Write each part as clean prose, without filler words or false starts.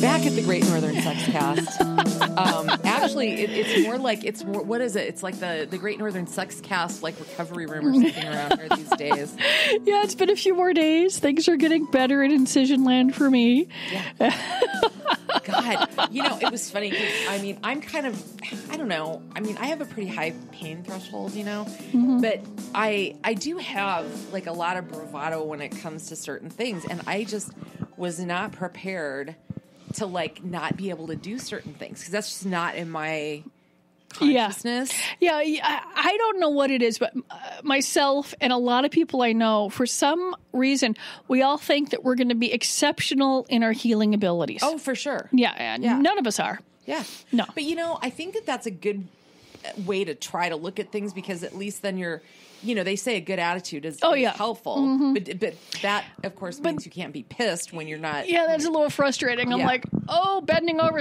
back at the Great Northern Sex Cast. Actually, it's more, what is it? It's like the Great Northern Sex Cast, like recovery room or something around here these days. Yeah, it's been a few more days. Things are getting better in Incision Land for me. Yeah. God, it was funny because, I'm kind of, I don't know. I have a pretty high pain threshold, but I do have like a lot of bravado when it comes to certain things. And I just was not prepared to like not be able to do certain things because that's just not in my consciousness. Yeah. I don't know what it is, but myself and a lot of people I know, for some reason, we all think that we're going to be exceptional in our healing abilities. Oh, for sure. Yeah. None of us are. Yeah. No. But, I think that that's a good way to try to look at things because at least then you're, they say a good attitude is helpful. Mm-hmm. But that, of course, means you can't be pissed when you're not. Yeah, that's a little frustrating. I'm like, bending over,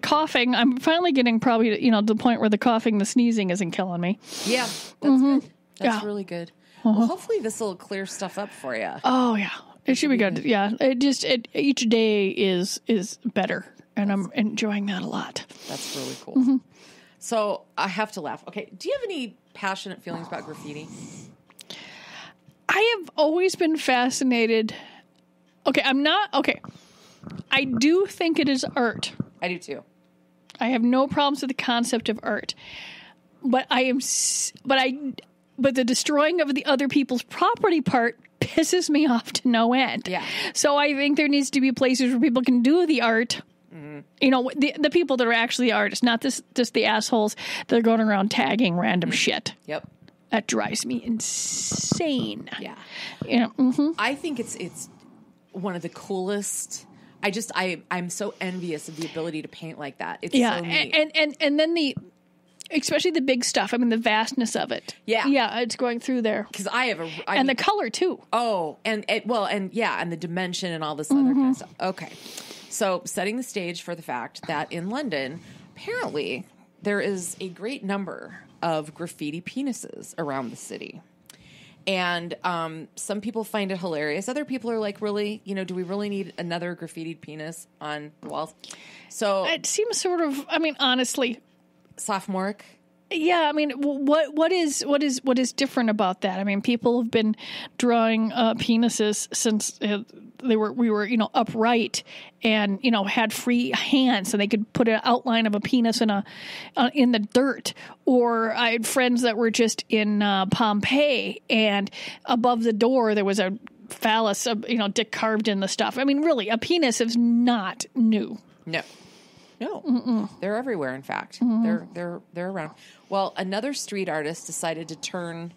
coughing. I'm finally getting probably, to the point where the coughing, the sneezing isn't killing me. Yeah, that's good. That's really good. Well, hopefully this will clear stuff up for you. Oh, yeah. It should be good. Yeah. Each day is better. And I'm enjoying that a lot. That's really cool. Mm-hmm. So I have to laugh. Okay. Do you have any passionate feelings about graffiti? I have always been fascinated. Okay. I do think it is art. I do too. I have no problems with the concept of art, but the destroying of the other people's property part pisses me off to no end. Yeah. So I think there needs to be places where people can do the art. The people that are actually artists, not just the assholes that are going around tagging random shit. Yep. That drives me insane. Yeah. Mm-hmm. I think it's one of the coolest. I'm so envious of the ability to paint like that. It's so neat. And then especially the big stuff. The vastness of it. Yeah. Yeah, it's going through there. Because and the color too. Oh, and the dimension and all this other kind of stuff. Okay. So setting the stage for the fact that in London, apparently there is a great number of graffiti penises around the city. And some people find it hilarious. Other people are like, really? Do we really need another graffitied penis on the walls? So it seems sort of, honestly, sophomoric. Yeah, what is different about that? People have been drawing penises since we were upright and had free hands, and they could put an outline of a penis in the dirt. Or I had friends that were just in Pompeii, and above the door there was a phallus, dick carved in the stuff. Really, a penis is not new. No. No, they're everywhere. In fact, they're around. Well, another street artist decided to turn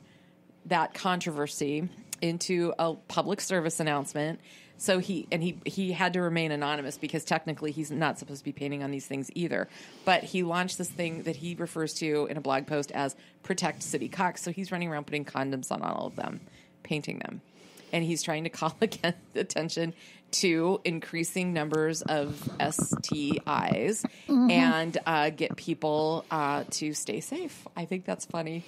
that controversy into a public service announcement. So he had to remain anonymous because technically he's not supposed to be painting on these things either. But he launched this thing that he refers to in a blog post as "Protect City Cocks." So he's running around putting condoms on all of them, painting them, and he's trying to call attention to increasing numbers of STIs and get people to stay safe. I think that's funny.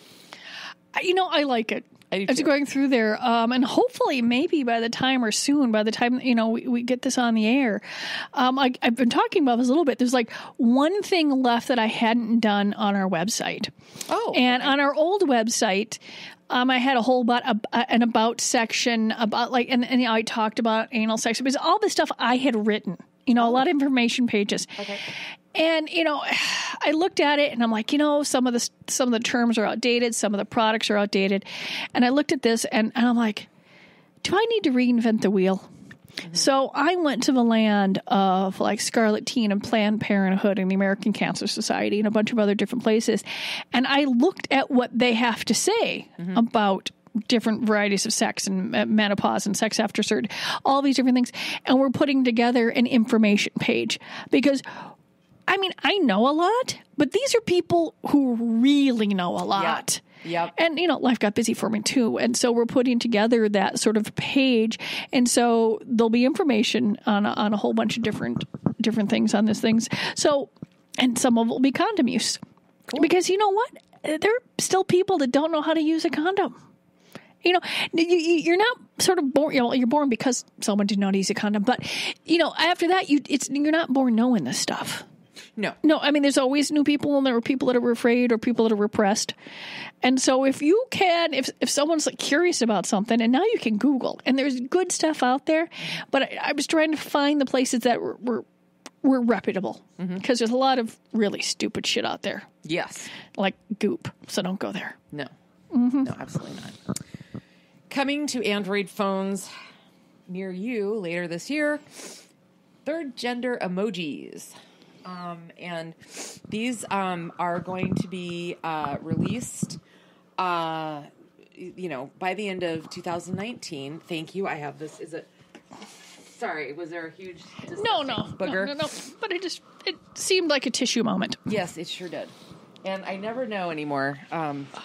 I like it. It's going through there. And hopefully maybe by the time we get this on the air, I've been talking about this a little bit. There's like one thing left that I hadn't done on our website. Oh. And on our old website, I had a whole an about section about I talked about anal sex. It was all the stuff I had written, a lot of information pages. Okay. And, I looked at it and I'm like, some of the terms are outdated. Some of the products are outdated. And I looked at this and I'm like, do I need to reinvent the wheel? Mm-hmm. So I went to the land of like Scarlet Teen and Planned Parenthood and the American Cancer Society and a bunch of other different places. And I looked at what they have to say about different varieties of sex and menopause and sex after surgery, all these different things. And we're putting together an information page because I know a lot, but these are people who really know a lot. Yep. And, life got busy for me too. And so we're putting together that sort of page. And so there'll be information on a whole bunch of different things on these things. So, and some of it will be condom use. Cool. Because you know what? There are still people that don't know how to use a condom. You're not sort of born. You're born because someone did not use a condom, but after that, you're not born knowing this stuff. No. I mean, there's always new people, and there are people that are afraid or people that are repressed. And so if you can, if someone's like curious about something, and now you can Google, and there's good stuff out there, but I was trying to find the places that were reputable, because there's a lot of really stupid shit out there. Yes. Like Goop, so don't go there. No. No, absolutely not. Coming to Android phones near you later this year, third gender emojis. And these are going to be released, by the end of 2019. Thank you. I have this. Sorry, was there a huge booger? No. But it seemed like a tissue moment. Yes, it sure did. And I never know anymore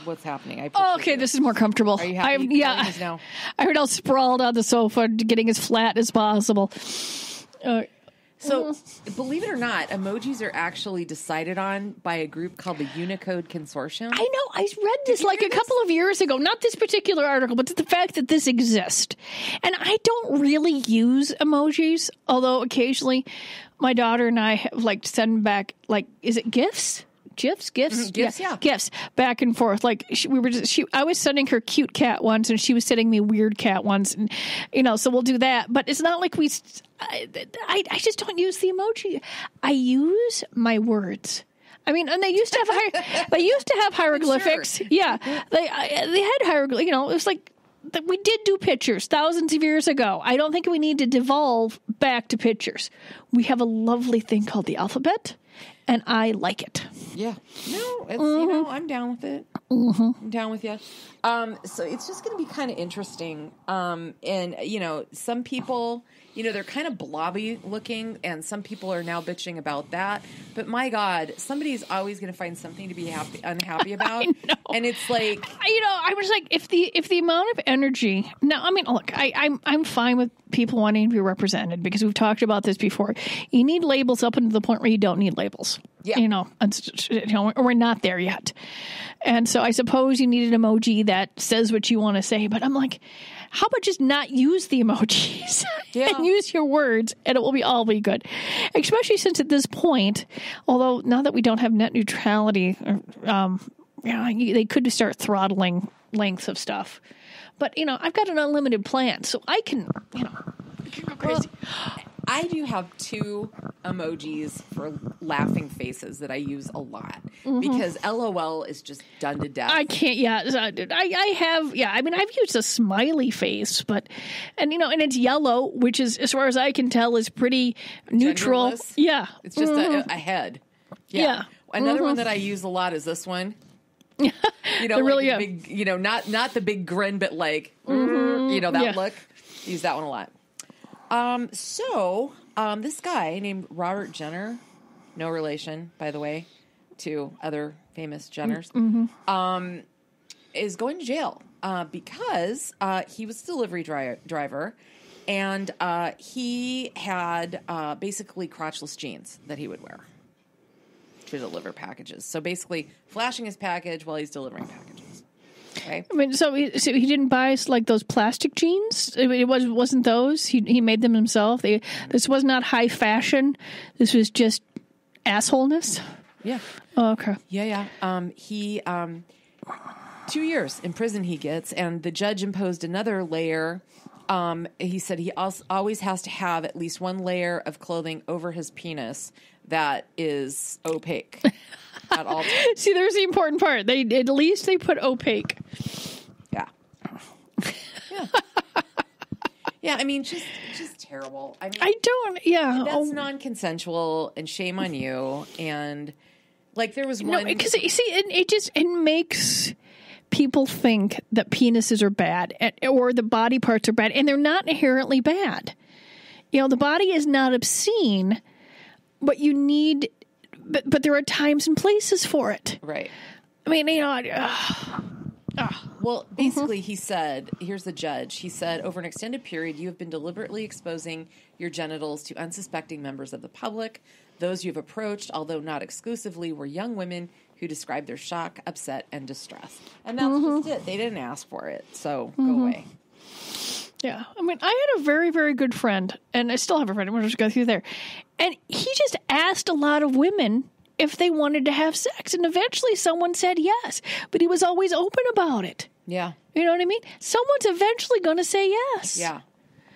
what's happening. Okay, this is more comfortable. Are you happy? Yeah. I heard all sprawled on the sofa, getting as flat as possible. So, believe it or not, emojis are actually decided on by a group called the Unicode Consortium. I know. I read this a couple of years ago. Not this particular article, but the fact that this exists. And I don't really use emojis, although occasionally my daughter and I have send back, is it GIFs? GIFs? GIFs, yeah. GIFs back and forth. I was sending her cute cat ones, and she was sending me weird cat ones, and so we'll do that. But it's not like I just don't use the emoji. I use my words. I mean, and they used to have hieroglyphics. Sure. Yeah, they had hieroglyphics. It was like we did do pictures thousands of years ago. I don't think we need to devolve back to pictures. We have a lovely thing called the alphabet. And I like it. Yeah. No, it's, I'm down with it. I'm down with you. So it's just going to be kind of interesting. And, some people, they're kind of blobby looking, and some people are now bitching about that. But my God, somebody's always going to find something to be unhappy about. I know. And it's like, I was like, if the amount of energy. Now, I mean, look, I'm fine with people wanting to be represented, because we've talked about this before. You need labels up until the point where you don't need labels. Yeah. We're not there yet. And so I suppose you need an emoji that says what you want to say. But I'm like, how about just not use the emojis and use your words, and it will all be good. Especially since at this point, although now that we don't have net neutrality, they could start throttling lengths of stuff. But, I've got an unlimited plan, so I can go crazy. Well, I do have two emojis for laughing faces that I use a lot, because LOL is just done to death. I can't, I have, I mean, I've used a smiley face, and it's yellow, which is, as far as I can tell, is pretty neutral. Genderless. Yeah. It's just a head. Yeah. Another one that I use a lot is this one. Really, big, not the big grin, but that look. Use that one a lot. This guy named Robert Jenner, no relation, by the way, to other famous Jenners, is going to jail because he was a delivery driver, and he had basically crotchless jeans that he would wear to deliver packages. So basically, flashing his package while he's delivering packages. Okay. I mean, so he didn't buy those plastic jeans. It wasn't those. He made them himself. This was not high fashion. This was just assholeness. Yeah. Oh, okay. Yeah. He 2 years in prison he gets, and the judge imposed another layer. He said he always has to have at least one layer of clothing over his penis that is opaque at all times. See, there's the important part. At least they put opaque. Yeah. Yeah, I mean, just terrible. I mean, that's non-consensual, and shame on you. And there was one because it makes people think that penises are bad or the body parts are bad, and they're not inherently bad. The body is not obscene, but you need, but there are times and places for it. Right. I mean, Well, basically, he said, here's the judge. He said, over an extended period, you have been deliberately exposing your genitals to unsuspecting members of the public. Those you have approached, although not exclusively, were young women who described their shock, upset, and distress. And that's just it. They didn't ask for it, so go away. Yeah. I mean, I had a very, very good friend, and I still have a friend. We'll just go through there. And he just asked a lot of women if they wanted to have sex. And eventually someone said yes. But he was always open about it. Yeah. You know what I mean? Someone's eventually going to say yes. Yeah.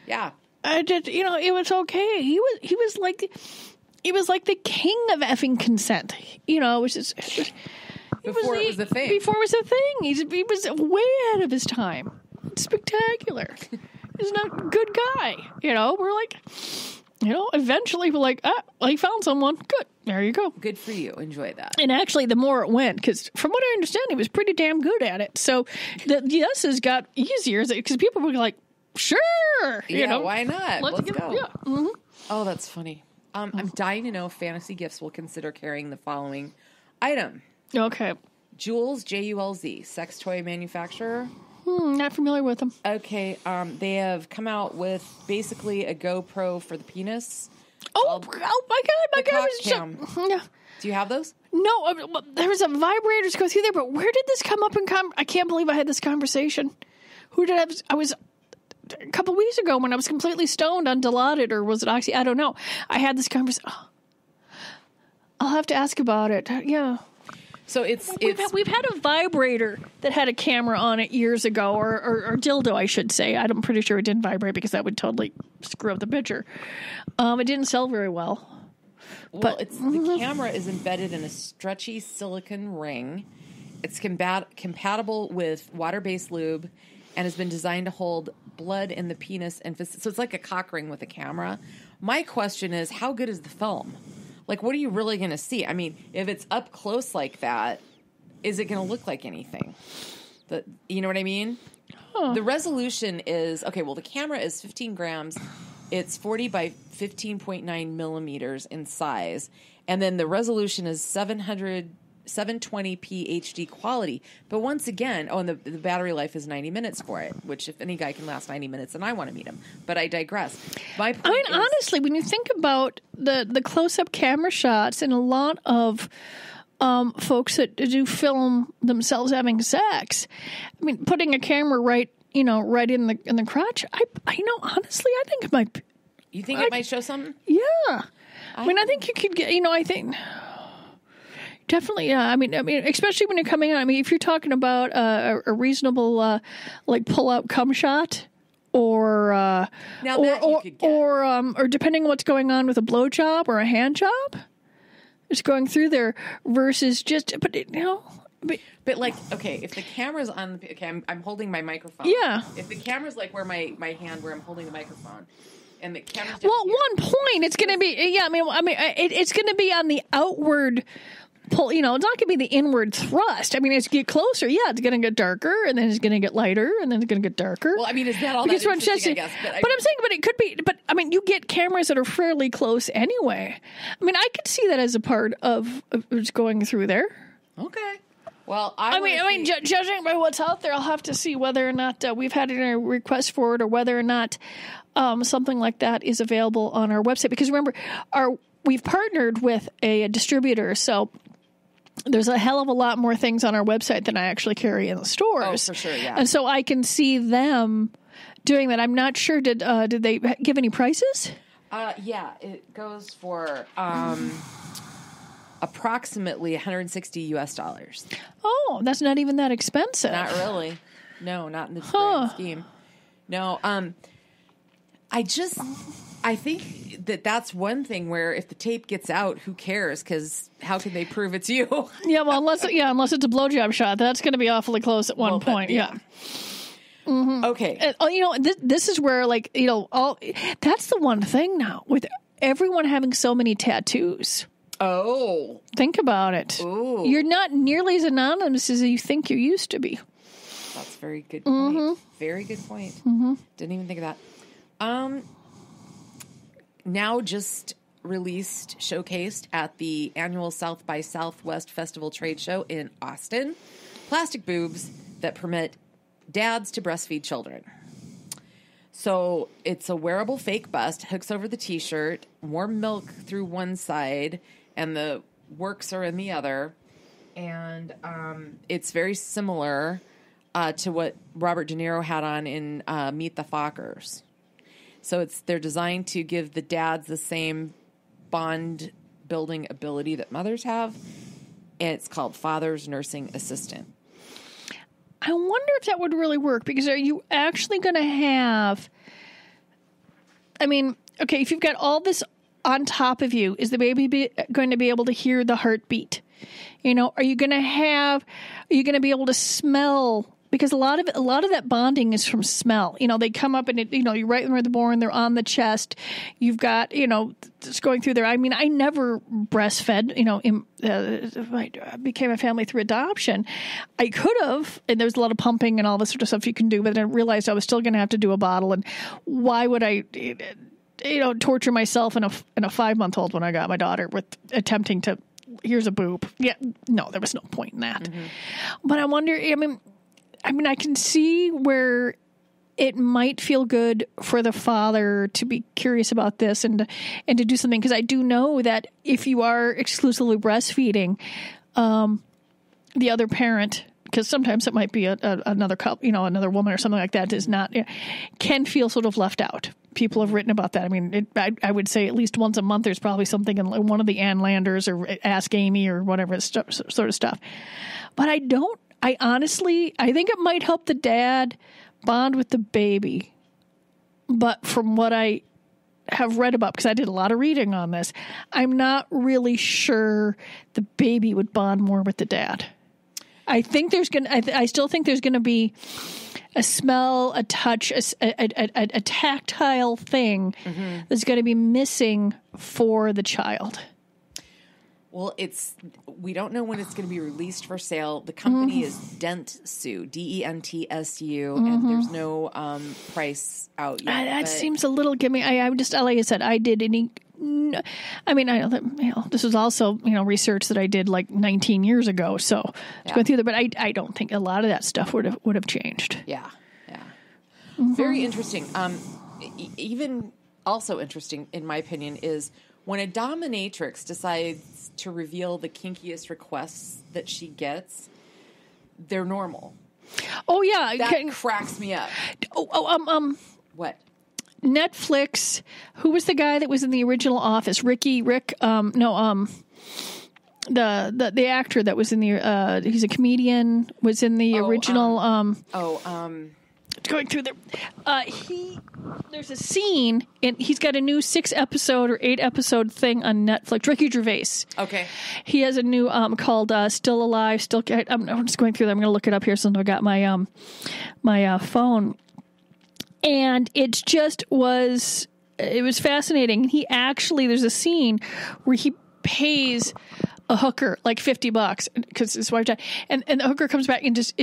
Yeah. I did, it was okay. He was like the king of effing consent. It was just... Before it was a thing. Before it was a thing. He was way ahead of his time. It's spectacular. He's not a good guy. We're like, eventually we're like, well, he found someone. Good. There you go. Good for you. Enjoy that. And actually, the more it went, because from what I understand, he was pretty damn good at it. So the yeses got easier because people were like, sure. Why not? Let's go. Yeah. Mm-hmm. Oh, that's funny. I'm dying to know if Fantasy Gifts will consider carrying the following item. Okay. Julz, Julz, sex toy manufacturer. Not familiar with them. Okay. They have come out with basically a GoPro for the penis. Oh my God. My God. Yeah. Do you have those? No. There was a vibrator to go through there, but where did this come up in I can't believe I had this conversation. Who did I was a couple weeks ago when I was completely stoned on Dilaudid, or was it Oxy? I don't know. I had this conversation. Oh, I'll have to ask about it. Yeah. So we've had a vibrator that had a camera on it years ago, or dildo, I should say. I'm pretty sure it didn't vibrate because that would totally screw up the picture. It didn't sell very well. Well, the camera is embedded in a stretchy silicone ring. It's compatible with water-based lube and has been designed to hold blood in the penis and so it's like a cock ring with a camera. My question is, how good is the film? Like, what are you really going to see? I mean, if it's up close like that, is it going to look like anything? You know what I mean? Huh. The resolution is, the camera is 15 grams. It's 40 by 15.9 millimeters in size. And then the resolution is 720p HD quality. But once again, and the battery life is 90 minutes for it, which if any guy can last 90 minutes, then I want to meet him. But I digress. My point is, honestly, when you think about the close-up camera shots and a lot of folks that do film themselves having sex, I mean, putting a camera right in the crotch, honestly, I think it might. You think it might show something? Yeah. I think you could get, I think. Definitely, yeah. I mean, especially when you're coming out. I mean, if you're talking about a reasonable, pull-out cum shot, or depending on what's going on with a blow job or a hand job, it's going through there versus just, but if the camera's on, I'm holding my microphone. Yeah. If the camera's like where my hand where I'm holding the microphone. And the camera's at one point, it's going to be, it's going to be on the outward pull, it's not going to be the inward thrust. I mean, as you get closer, it's going to get darker, and then it's going to get lighter, and then it's going to get darker. Well, I mean, is that all that interesting, I guess? But I'm saying, but it could be, you get cameras that are fairly close anyway. I mean, I could see that as a part of what's going through there. Okay. Well, judging by what's out there, I'll have to see whether or not we've had a request for it, or whether or not something like that is available on our website. Because remember, we've partnered with a distributor, so there's a hell of a lot more things on our website than I actually carry in the stores. Oh, for sure, yeah. And so I can see them doing that. I'm not sure. Did they give any prices? Yeah, it goes for approximately $160 US. Oh, that's not even that expensive. Not really. No, not in the grand scheme. No, I think that's one thing where if the tape gets out, who cares? Because how can they prove it's you? Yeah, well, unless it's a blowjob shot, that's going to be awfully close at one point. Yeah. Mm-hmm. Okay. This is where, that's the one thing now with everyone having so many tattoos. Oh. Think about it. Ooh. You're not nearly as anonymous as you think you used to be. That's a very good point. Mm-hmm. Very good point. Mm-hmm. Didn't even think of that. Now just showcased at the annual South by Southwest Festival Trade Show in Austin. Plastic boobs that permit dads to breastfeed children. So it's a wearable fake bust, hooks over the t-shirt, warm milk through one side, and the works are in the other. And it's very similar to what Robert De Niro had on in Meet the Fockers. So they're designed to give the dads the same bond building ability that mothers have. And it's called Father's Nursing Assistant. I wonder if that would really work, because are you actually going to have, I mean, okay, if you've got all this on top of you, is the baby going to be able to hear the heartbeat? You know, are you going to be able to smell? Because a lot of that bonding is from smell. You know, they come up and you're right where they're born. They're on the chest. You've got, just going through there. I mean, I never breastfed. I became a family through adoption. I could have, and there was a lot of pumping and all this sort of stuff you can do. But then I realized I was still going to have to do a bottle, and why would I, torture myself and a 5-month-old when I got my daughter with attempting to, here's a boob. Yeah, no, there was no point in that. Mm-hmm. But I wonder. I mean, I can see where it might feel good for the father to be curious about this and to do something, because I do know that if you are exclusively breastfeeding, the other parent, because sometimes it might be another couple, another woman or something like that, is not, can feel sort of left out. People have written about that. I mean, I would say at least once a month there's probably something in one of the Ann Landers or Ask Amy or whatever sort of stuff. But I honestly think it might help the dad bond with the baby. But from what I have read about, because I did a lot of reading on this, I'm not really sure the baby would bond more with the dad. I think I still think there's going to be a smell, a touch, a tactile thing that's going to be missing for the child. Well, we don't know when it's going to be released for sale. The company is Dentsu, Dentsu, and there's no price out yet. That seems a little gimmick. I just, like I said, I did any. I mean, I know that, this was also research that I did like 19 years ago. So it's going through there, but I don't think a lot of that stuff would have changed. Yeah. Very interesting. Even also interesting, in my opinion, is when a dominatrix decides to reveal the kinkiest requests that she gets, they're normal. Oh yeah, that cracks me up. What? Netflix. Who was the guy that was in the original Office? The actor that was in the he's a comedian, was in the original. Going through there, there's a scene, and he's got a new 6-episode or 8-episode thing on Netflix. Ricky Gervais. Okay. He has a new called "Still Alive." I'm just going through there. I'm going to look it up here since I got my my phone. And it was fascinating. There's a scene where he pays a hooker like $50 because his wife died, and the hooker comes back and just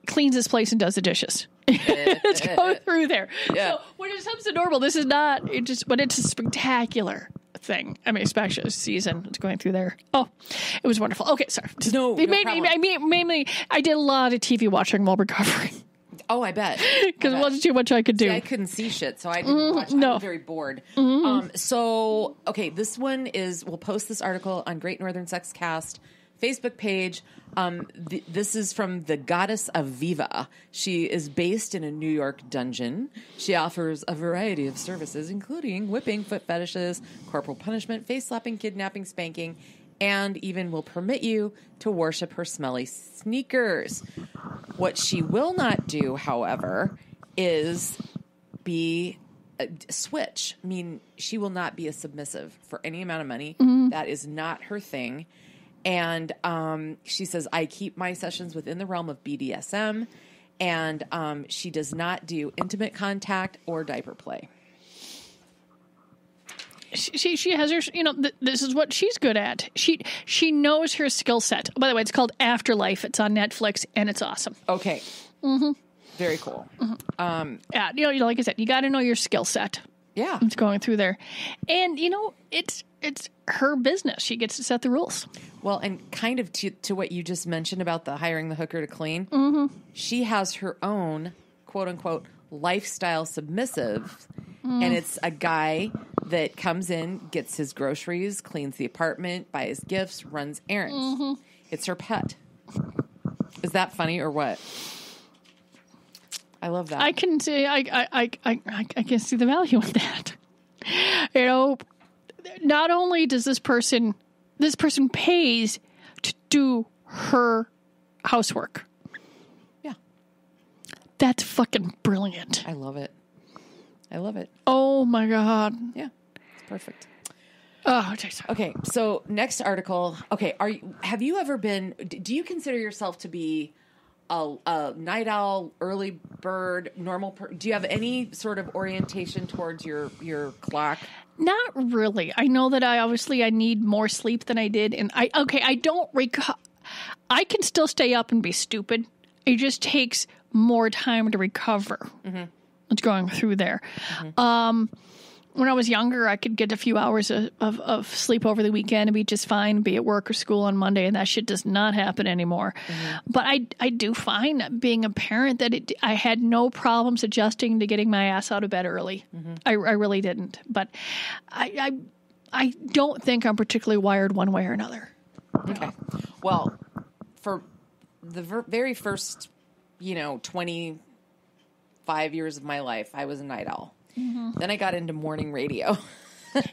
cleans his place and does the dishes. Let's go through there. Yeah. So when it comes to normal, this is not but it's a spectacular thing. I mean, especially this season. It's going through there. Oh, it was wonderful. Okay, sorry. Mainly, I did a lot of TV watching while recovering. Oh, I bet. Because it wasn't too much I could do. See, I couldn't see shit, so I didn't watch. No. I was very bored. So, okay, this one we'll post this article on Great Northern Sex Cast Facebook page. This is from the Goddess of Viva. She is based in a New York dungeon. She offers a variety of services, including whipping, foot fetishes, corporal punishment, face slapping, kidnapping, spanking, and even will permit you to worship her smelly sneakers. What she will not do, however, is be a switch. I mean, she will not be a submissive for any amount of money. That is not her thing. And she says, I keep my sessions within the realm of BDSM, and she does not do intimate contact or diaper play. She has her, this is what she's good at. She knows her skill set. By the way, it's called Afterlife. It's on Netflix, and it's awesome. Okay. Very cool. Yeah, like I said, you got to know your skill set. Yeah. It's going through there. And, it's her business. She gets to set the rules. Well, and kind of to what you just mentioned about the hiring the hooker to clean, she has her own, quote-unquote, lifestyle submissive, and it's a guy that comes in, gets his groceries, cleans the apartment, buys gifts, runs errands. It's her pet. Is that funny or what? I love that. I can see. I can see the value in that. You know, not only does this person pays to do her housework. Yeah, that's fucking brilliant. I love it. Oh my God. Yeah, it's perfect. Oh, okay. So next article. Okay, have you ever been? Do you consider yourself to be a night owl, early bird, normal? Do you have any sort of orientation towards your clock? Not really. I know that I need more sleep than I did, and I don't I can still stay up and be stupid. It just takes more time to recover. Mm-hmm. It's going through there. Mm-hmm. When I was younger, I could get a few hours of sleep over the weekend and be just fine, be at work or school on Monday, and that shit does not happen anymore. Mm-hmm. But I do find, being a parent, that I had no problems adjusting to getting my ass out of bed early. Mm-hmm. I really didn't. But I don't think I'm particularly wired one way or another. Okay. Well, for the very first, 25 years of my life, I was a night owl. Mm-hmm. Then I got into morning radio.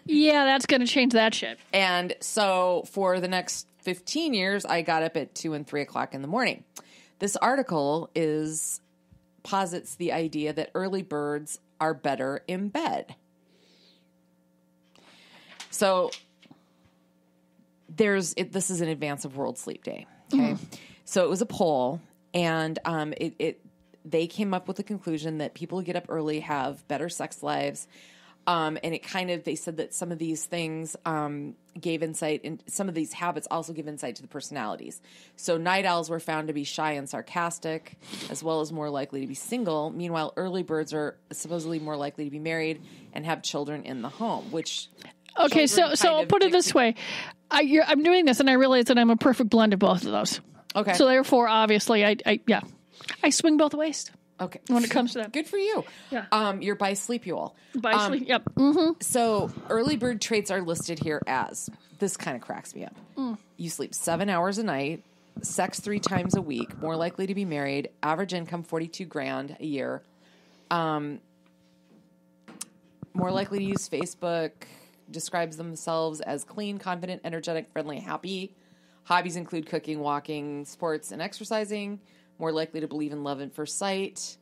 Yeah, that's going to change that shit. And so for the next 15 years, I got up at 2 and 3 o'clock in the morning. This article posits the idea that early birds are better in bed. So this is in advance of World Sleep Day. Okay. Mm. So it was a poll, and they came up with the conclusion that people who get up early have better sex lives. And they said that some of these things gave insight, and some of these habits also give insight to the personalities. So night owls were found to be shy and sarcastic, as well as more likely to be single. Meanwhile, early birds are supposedly more likely to be married and have children in the home, which... Okay, so I'll put it this way. I'm doing this, and I realize that I'm a perfect blend of both of those. Okay. So therefore, obviously, I swing both ways. Okay. When it comes to that. Good for you. Yeah. You're bisleepual. Sleep, yep. Mm-hmm. So early bird traits are listed here as, this kind of cracks me up. Mm. You sleep 7 hours a night, sex 3 times a week, more likely to be married, average income $42,000 a year, more likely to use Facebook, describes themselves as clean, confident, energetic, friendly, happy. Hobbies include cooking, walking, sports, and exercising. More likely to believe in love at first sight.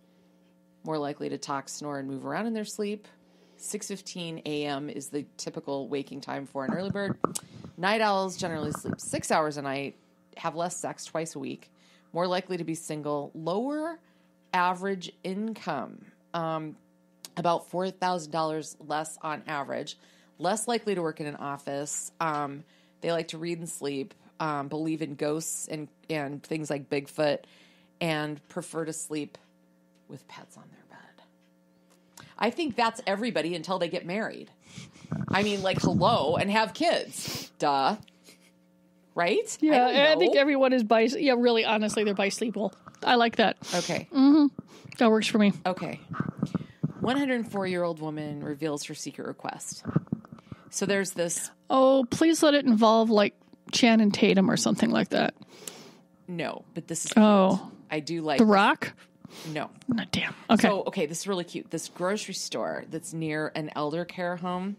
More likely to talk, snore, and move around in their sleep. 6:15 a.m. is the typical waking time for an early bird. Night owls generally sleep 6 hours a night, have less sex twice a week. More likely to be single. Lower average income, about $4,000 less on average. Less likely to work in an office. They like to read and sleep, believe in ghosts and things like Bigfoot, and prefer to sleep with pets on their bed. I think that's everybody until they get married. I mean, hello, and have kids. Duh. Right? Yeah, I think everyone is really, honestly, they're bisleepable. I like that. Okay. Mm-hmm. That works for me. Okay. 104-year-old woman reveals her secret request. So there's this... Oh, please let it involve, Channing Tatum or something like that. No, but this is cute. Oh. I do like... The Rock? No. Oh, damn. Okay. So, this is really cute. This grocery store that's near an elder care home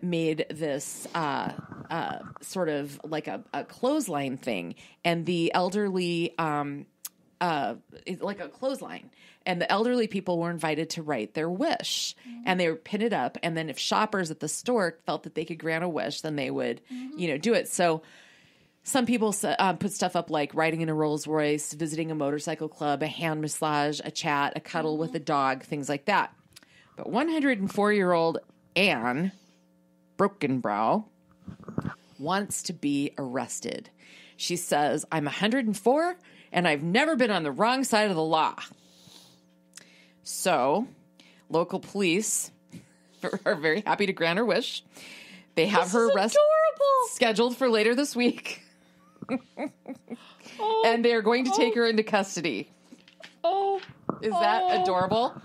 made this sort of like a clothesline thing. And the elderly... it's like a clothesline. And the elderly people were invited to write their wish. Mm-hmm. And they would pin it up. And then if shoppers at the store felt that they could grant a wish, then they would, do it. So some people put stuff up like riding in a Rolls Royce, visiting a motorcycle club, a hand massage, a chat, a cuddle with a dog, things like that. But 104-year-old Anne Brokenbrow wants to be arrested. She says, I'm 104 and I've never been on the wrong side of the law. So, local police are very happy to grant her wish. They have her arrest scheduled for later this week. And they are going to take her into custody. Is that adorable?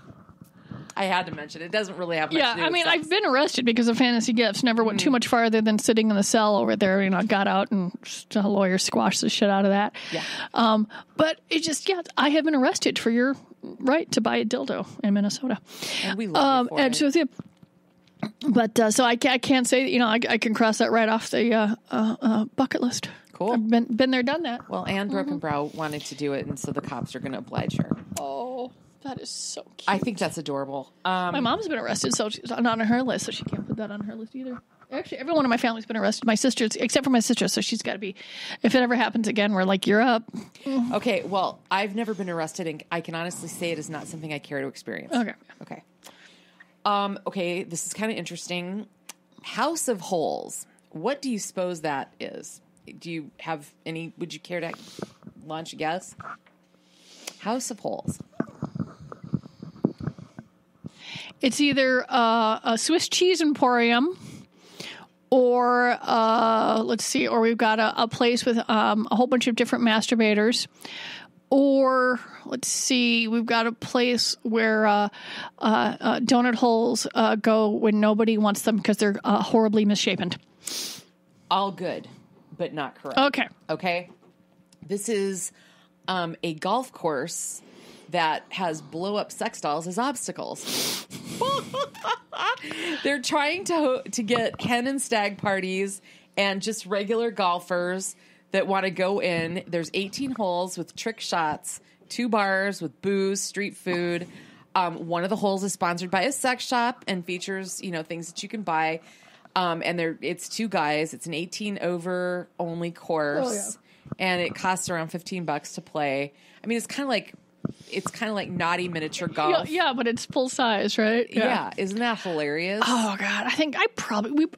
I had to mention it. Doesn't really have much to do with sex. I've been arrested because of fantasy gifts. Never went too much farther than sitting in the cell over there. Got out and a lawyer squashed the shit out of that. Yeah. But it just, I have been arrested for your right to buy a dildo in Minnesota. And we love you for it. But so I can't say that, I can cross that right off the bucket list. Cool. I've been there, done that. Well, Anne Broken Brow wanted to do it, and so the cops are going to oblige her. Oh, that is so cute. I think that's adorable. My mom's been arrested, so she's not on her list, so she can't put that on her list either. Actually, everyone in my family's been arrested. My sisters, except for my sister, so she's got to be. If it ever happens again, we're like, you're up. Okay, well, I've never been arrested, and I can honestly say it is not something I care to experience. Okay. Okay, this is kind of interesting. House of Holes. What do you suppose that is? Do you have any? Would you care to launch a guess? House of Holes. It's either a Swiss cheese emporium, or or we've got a place with a whole bunch of different masturbators, or we've got a place where donut holes go when nobody wants them because they're horribly misshapen. All good, but not correct. Okay. This is a golf course that has blow-up sex dolls as obstacles. They're trying to get hen and stag parties and just regular golfers that want to go in. There's 18 holes with trick shots, 2 bars with booze, street food. One of the holes is sponsored by a sex shop and features, things that you can buy. And it's 2 guys. It's an 18 over only course, and it costs around $15 to play. I mean, it's kind of like naughty miniature golf. Yeah, but it's full size, right? Yeah. Isn't that hilarious? Oh God, I think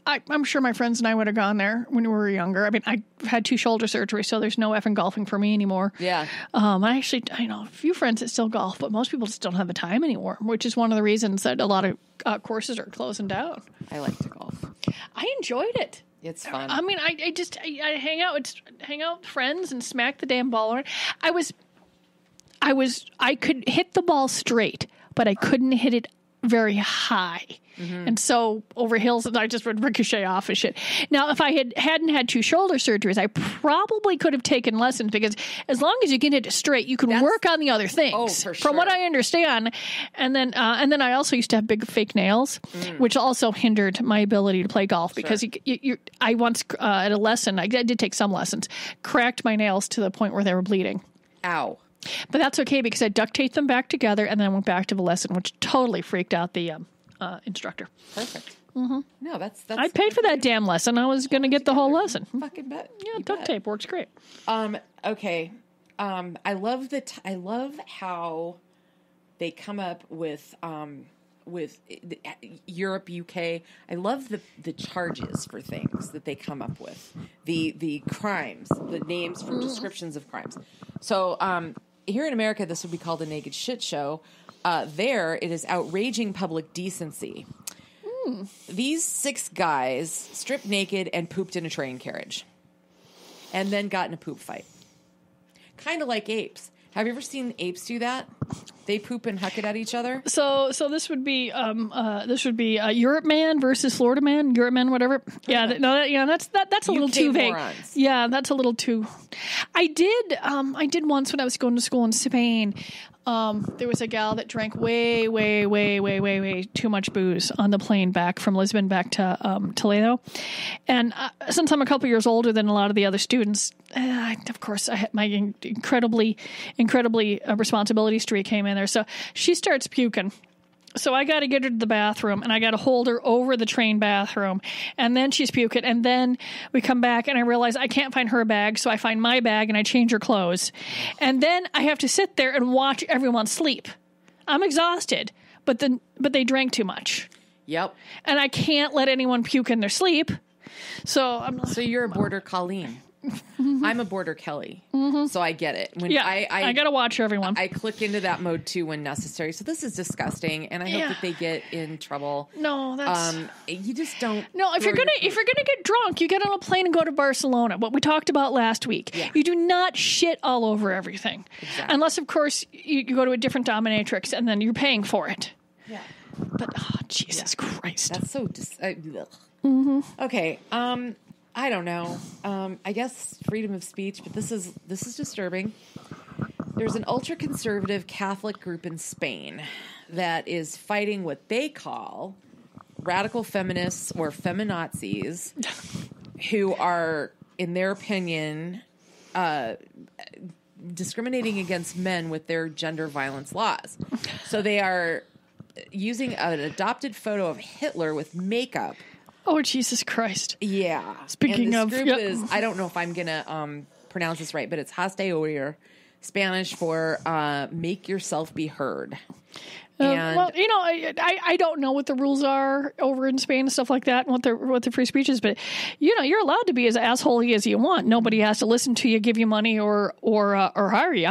I'm sure my friends and I would have gone there when we were younger. I mean, I had 2 shoulder surgeries, so there's no effing golfing for me anymore. Yeah. I know a few friends that still golf, but most people just don't have the time anymore, which is one of the reasons that a lot of courses are closing down. I like to golf. I enjoyed it. It's fun. I mean, I hang out with friends and smack the damn ball around. I could hit the ball straight, but I couldn't hit it very high. Mm-hmm. And so over hills, I just would ricochet off and shit. Now, if I hadn't had 2 shoulder surgeries, I probably could have taken lessons, because as long as you can hit it straight, you can work on the other things. Oh, for sure. From what I understand. And then I also used to have big fake nails, which also hindered my ability to play golf, because I once at a lesson, I did take some lessons, cracked my nails to the point where they were bleeding. Ow. But that's okay, because I duct taped them back together and then went back to the lesson, which totally freaked out the instructor. Perfect. Mm-hmm. No, that's. I paid for that damn lesson. I was going to get the whole lesson. Fucking bet. Yeah, duct tape works great. Okay. I love how they come up with Europe, UK. I love the charges for things that they come up with. The crimes, the names from descriptions of crimes. So here in America, this would be called a naked shit show. There, it is outraging public decency. These 6 guys stripped naked and pooped in a train carriage, and then got in a poop fight. Kind of like apes. Have you ever seen apes do that? They poop and huck it at each other. So this would be Europe man versus Florida man, Europe man, whatever. Yeah, that's a little too vague. Morons. Yeah, that's a little too. I did once when I was going to school in Spain. There was a gal that drank way too much booze on the plane back from Lisbon back to Toledo. And since I'm a couple years older than a lot of the other students, of course, I had my incredibly responsibility streak came in there. So she starts puking. So I got to get her to the bathroom, and I got to hold her over the train bathroom, and then she's puking, and then we come back, and I realize I can't find her bag, so I find my bag, and I change her clothes. And then I have to sit there and watch everyone sleep. I'm exhausted, but they drank too much. Yep. And I can't let anyone puke in their sleep. So you're a border Colleen. I'm a border Kelly, so I get it. I got to watch everyone. I click into that mode too when necessary. So this is disgusting, and I hope that they get in trouble. No, that's you just don't. No, if you're gonna get drunk, you get on a plane and go to Barcelona. What we talked about last week. Yeah. You do not shit all over everything, exactly. Unless of course you go to a different dominatrix and then you're paying for it. Yeah. But Jesus Christ, that's so. Okay. I don't know. I guess freedom of speech, but this is disturbing. There's an ultra-conservative Catholic group in Spain that is fighting what they call radical feminists or feminazis who are, in their opinion, discriminating against men with their gender violence laws. So they are using an adopted photo of Hitler with makeup. Oh, Jesus Christ. Yeah. Speaking and of... this group is, I don't know if I'm going to pronounce this right, but it's Hazte Oír, Spanish for make yourself be heard. And well, I don't know what the rules are over in Spain and stuff like that, and what the free speech is, but you're allowed to be as assholey as you want. Nobody has to listen to you, give you money, or hire you,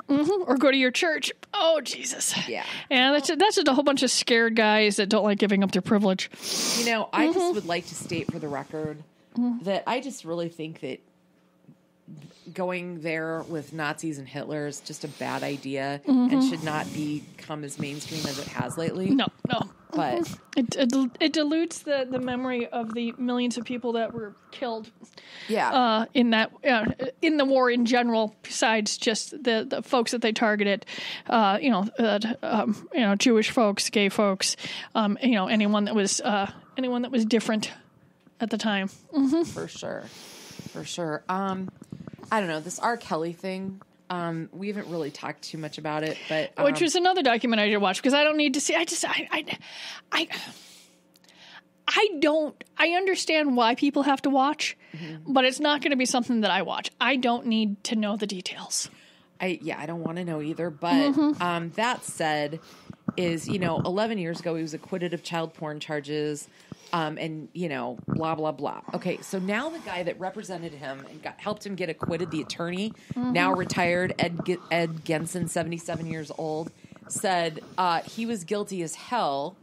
or go to your church. Oh, Jesus! Yeah, and that's just a whole bunch of scared guys that don't like giving up their privilege. I just would like to state for the record that I just really think that going there with Nazis and Hitler is just a bad idea and should not become as mainstream as it has lately. No. But it dilutes the memory of the millions of people that were killed. Yeah. In the war in general, besides just the folks that they targeted, Jewish folks, gay folks, anyone that was different at the time. For sure. I don't know, this R. Kelly thing. We haven't really talked too much about it, but which was another documentary to watch because I don't need to see. I understand why people have to watch, but it's not going to be something that I watch. I don't need to know the details. I don't want to know either. But that said, 11 years ago he was acquitted of child porn charges. And blah, blah, blah. Okay, so now the guy that represented him and helped him get acquitted, the attorney, now retired, Ed Genson, 77 years old, said he was guilty as hell.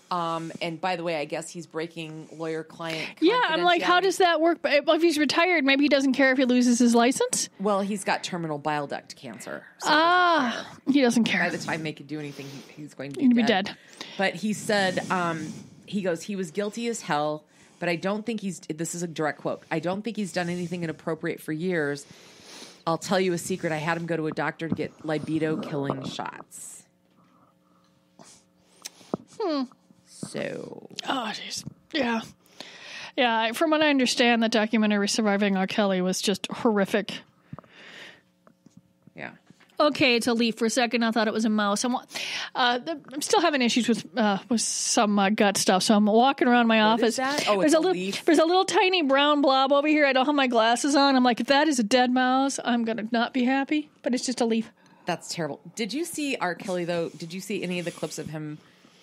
And by the way, I guess he's breaking lawyer-client confidentiality. Yeah, I'm like, how does that work? Well, if he's retired, maybe he doesn't care if he loses his license? Well, he's got terminal bile duct cancer. So he doesn't care. By the time they could do anything, he's going to be dead. But he said... he goes, he was guilty as hell, but I don't think this is a direct quote, I don't think he's done anything inappropriate for years. I'll tell you a secret. I had him go to a doctor to get libido-killing shots. So. Oh, jeez. Yeah. Yeah, from what I understand, the documentary Surviving R. Kelly was just horrific. Yeah. Okay, it's a leaf. For a second, I thought it was a mouse. I'm still having issues with some gut stuff, so I'm walking around my office. What is that? Oh, it's a leaf. There's a little tiny brown blob over here. I don't have my glasses on. I'm like, if that is a dead mouse, I'm going to not be happy, but it's just a leaf. That's terrible. Did you see R. Kelly, though? Did you see any of the clips of him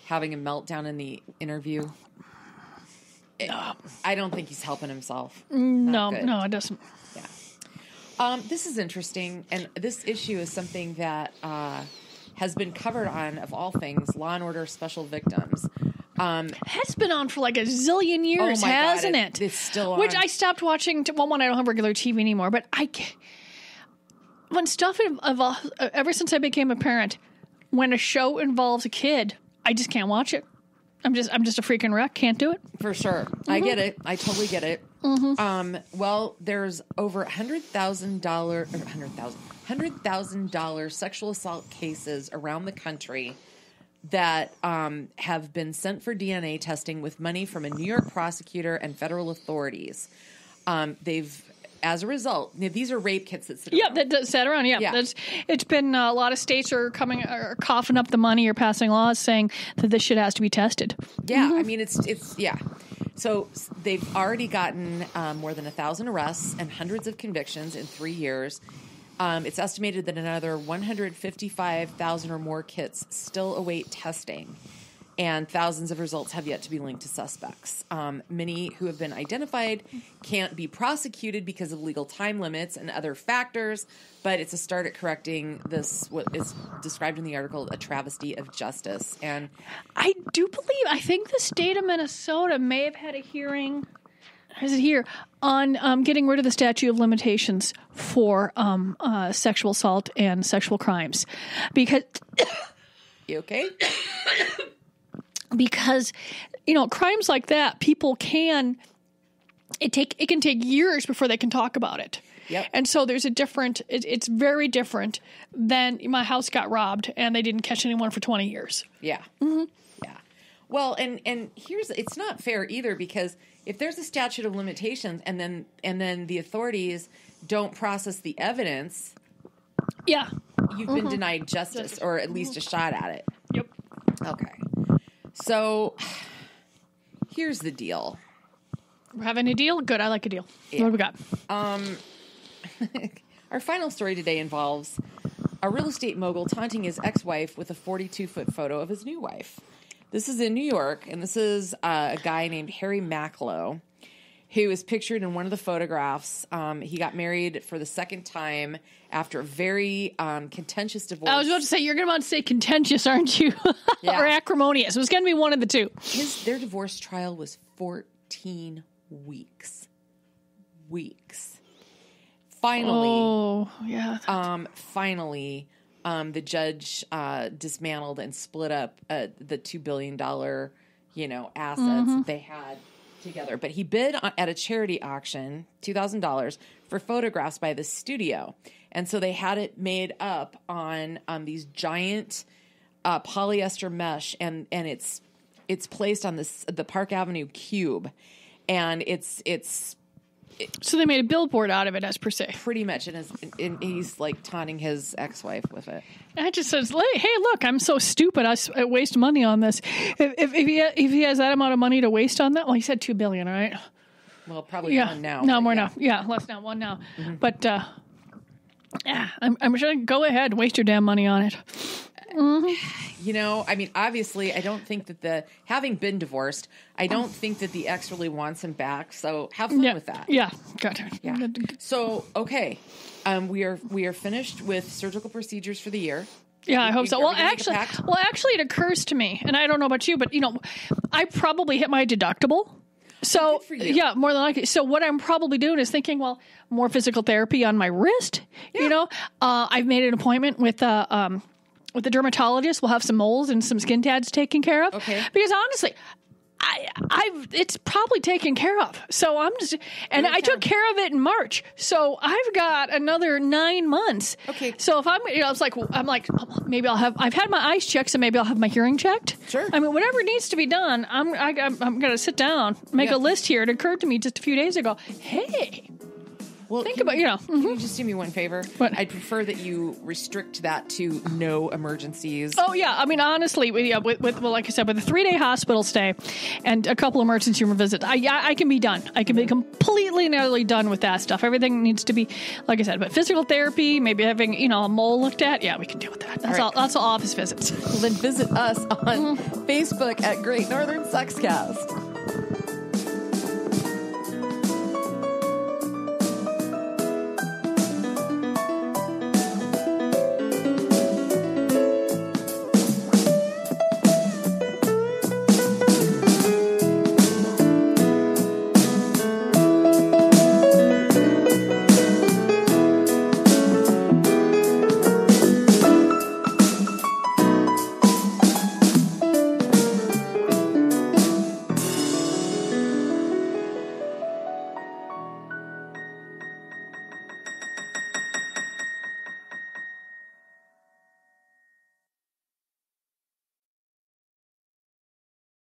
having a meltdown in the interview? I don't think he's helping himself. No, it doesn't. Yeah. This is interesting, and this issue is something that has been covered on, of all things, Law & Order Special Victims. Has been on for like a zillion years, hasn't it? It's still on. Which I stopped watching. One, I don't have regular TV anymore, but when stuff ever since I became a parent, when a show involves a kid, I just can't watch it. I'm just a freaking wreck. Can't do it. For sure. I get it. I totally get it. Well, there's over $100,000 sexual assault cases around the country that have been sent for DNA testing with money from a New York prosecutor and federal authorities. As a result, these are rape kits that sit around. That sat around. Yeah. It's been a lot of states are coughing up the money or passing laws saying that this shit has to be tested. Yeah, I mean it's yeah. So they've already gotten more than 1,000 arrests and hundreds of convictions in 3 years. It's estimated that another 155,000 or more kits still await testing, and thousands of results have yet to be linked to suspects. Many who have been identified can't be prosecuted because of legal time limits and other factors, but it's a start at correcting this, what is described in the article, a travesty of justice. And I think the state of Minnesota may have had a hearing, is it here, on getting rid of the statute of limitations for sexual assault and sexual crimes. Because... You okay? because, crimes like that, people can, it can take years before they can talk about it. Yep. And so there's it's very different than my house got robbed and they didn't catch anyone for 20 years. Yeah. Mm-hmm. Yeah. Well, and it's not fair either, because if there's a statute of limitations and then the authorities don't process the evidence, yeah, you've been denied justice, or at least a shot at it. Yep. Okay. So here's the deal. We're having a deal? Good. I like a deal. Yeah. What do we got? Our final story today involves a real estate mogul taunting his ex-wife with a 42-foot photo of his new wife. This is in New York, and this is a guy named Harry Macklow, who is pictured in one of the photographs. He got married for the second time after a very contentious divorce. I was about to say, you're about to say contentious, aren't you? Yeah. Or acrimonious. It was going to be one of the two. Their divorce trial was 14 weeks. Finally, the judge dismantled and split up the $2 billion, assets that they had together. But he bid at a charity auction, $2,000, for photographs by the studio. And so they had it made up on these giant polyester mesh, and it's placed on the Park Avenue cube. And so they made a billboard out of it, as per se. Pretty much, and he's like taunting his ex-wife with it. And it just says, "Hey, look, I'm so stupid. I waste money on this. If he has that amount of money to waste on that, well, he said $2 billion, right? Well, probably one now. No, more now. Yeah, less now. One now. Mm-hmm. But I'm sure. Go ahead, waste your damn money on it." Mm-hmm. Obviously, I don't think that having been divorced, I don't think that the ex really wants him back. So have fun with that. Yeah, got it. Yeah. So, okay, we are finished with surgical procedures for the year. Yeah, I hope so. Well, actually, it occurs to me, and I don't know about you, but I probably hit my deductible. So, yeah, more than likely. So what I'm probably doing is thinking, well, more physical therapy on my wrist. Yeah. I've made an appointment with the dermatologist. We'll have some moles and some skin tads taken care of. Okay. Because honestly, it's probably taken care of. So I took care of it in March. So I've got another 9 months. Okay. So if I'm like, maybe I've had my eyes checked, so maybe I'll have my hearing checked. Sure. Whatever needs to be done, I'm going to sit down, make a list here. It occurred to me just a few days ago. Hey. Well, think about, Can you just do me one favor? What? I'd prefer that you restrict that to no emergencies. Oh, yeah. Honestly, with like I said, with a 3-day hospital stay and a couple emergency room visits, I can be done. I can be completely and utterly done with that stuff. Everything needs to be, like I said, but physical therapy, maybe having, a mole looked at, yeah, we can deal with that. That's all. That's all office visits. Well, then visit us on Facebook at Great Northern Sexcast.